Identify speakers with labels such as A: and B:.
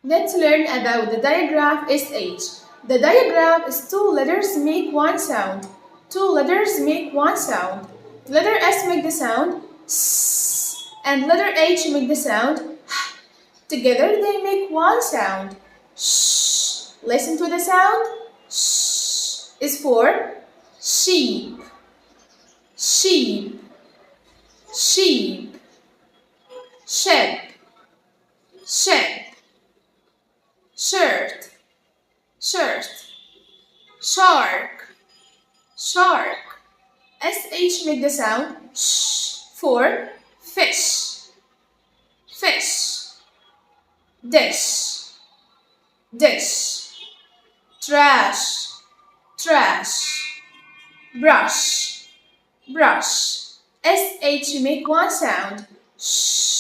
A: Let's learn about the digraph SH. The digraph is two letters make one sound. Two letters make one sound. Letter S make the sound S, and letter H make the sound H. Together they make one sound. Sh. Listen to the sound. Sh is for sheep, sheep, sheep, ship, ship, shirt, shirt, shark, shark. SH make the sound sh for fish, fish, dish, dish, trash, trash, brush, brush. SH make one sound sh.